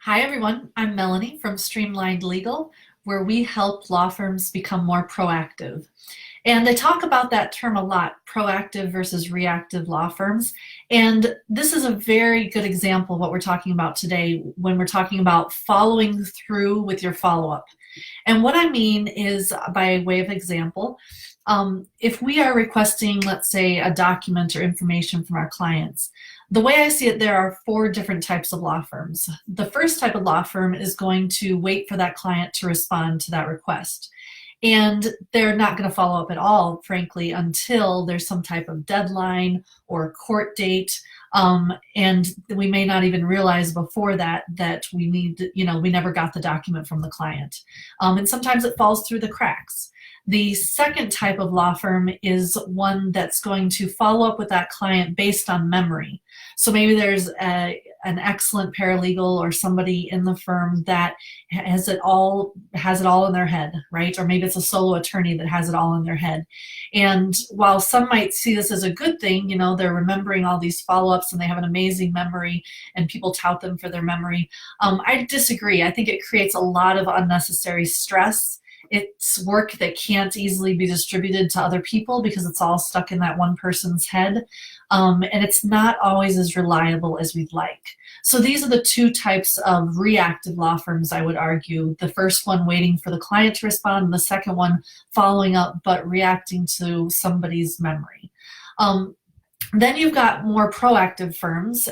Hi, everyone. I'm Melanie from Streamlined Legal, where we help law firms become more proactive. And I talk about that term a lot, proactive versus reactive law firms. And this is a very good example of what we're talking about today when we're talking about following through with your follow up. And what I mean is, by way of example, if we are requesting, let's say, a document or information from our clients, the way I see it, there are four different types of law firms. The first type of law firm is going to wait for that client to respond to that request. And they're not going to follow up at all, frankly, until there's some type of deadline or court date. And we may not even realize before that we need, we never got the document from the client. And sometimes it falls through the cracks. The second type of law firm is one that's going to follow up with that client based on memory. So maybe there's an excellent paralegal or somebody in the firm that has it all in their head, right? Or maybe it's a solo attorney that has it all in their head. And while some might see this as a good thing, they're remembering all these follow-ups and they have an amazing memory and people tout them for their memory. I disagree. I think it creates a lot of unnecessary stress. It's work that can't easily be distributed to other people because it's all stuck in that one person's head. And it's not always as reliable as we'd like. So these are the two types of reactive law firms, I would argue. The first one waiting for the client to respond, and the second one following up but reacting to somebody's memory. Then you've got more proactive firms.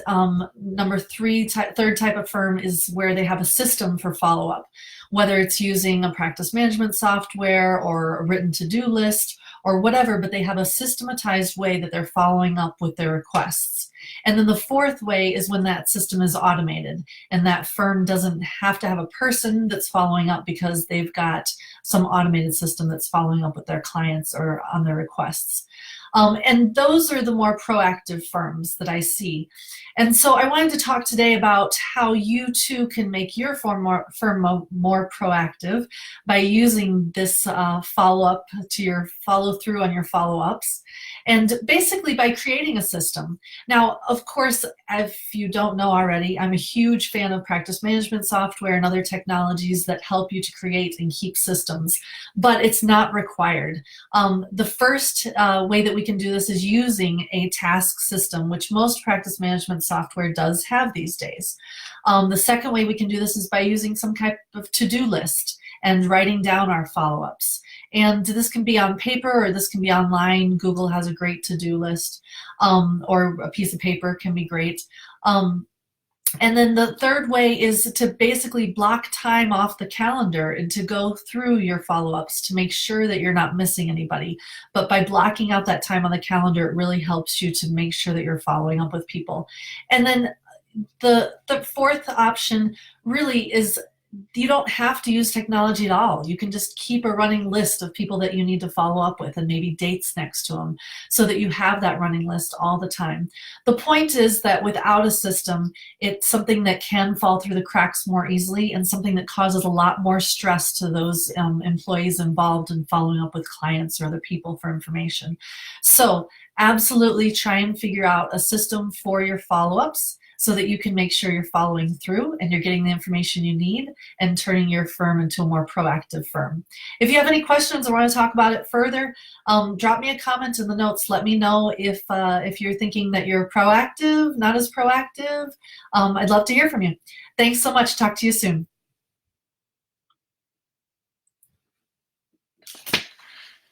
Third type of firm is where they have a system for follow-up, whether it's using a practice management software or a written to-do list or whatever, but they have a systematized way that they're following up with their requests. And then the fourth way is when that system is automated and that firm doesn't have to have a person that's following up because they've got some automated system that's following up with their clients or on their requests. And those are the more proactive firms that I see. And so I wanted to talk today about how you too can make your firm more proactive by using this follow through on your follow-ups, and basically by creating a system. Now, of course, if you don't know already, I'm a huge fan of practice management software and other technologies that help you to create and keep systems, but it's not required. The first way that we can do this is using a task system, which most practice management software does have these days. The second way we can do this is by using some type of to-do list and writing down our follow-ups. And this can be on paper or this can be online. Google has a great to-do list, or a piece of paper can be great. And then the third way is to basically block time off the calendar and to go through your follow-ups to make sure that you're not missing anybody. But by blocking out that time on the calendar, it really helps you to make sure that you're following up with people. And then the fourth option really is you don't have to use technology at all. You can just keep a running list of people that you need to follow up with and maybe dates next to them so that you have that running list all the time. The point is that without a system, it's something that can fall through the cracks more easily and something that causes a lot more stress to those employees involved in following up with clients or other people for information. So absolutely try and figure out a system for your follow-ups so that you can make sure you're following through and you're getting the information you need and turning your firm into a more proactive firm. If you have any questions or want to talk about it further, drop me a comment in the notes. Let me know if you're thinking that you're proactive, not as proactive. I'd love to hear from you. Thanks so much. Talk to you soon.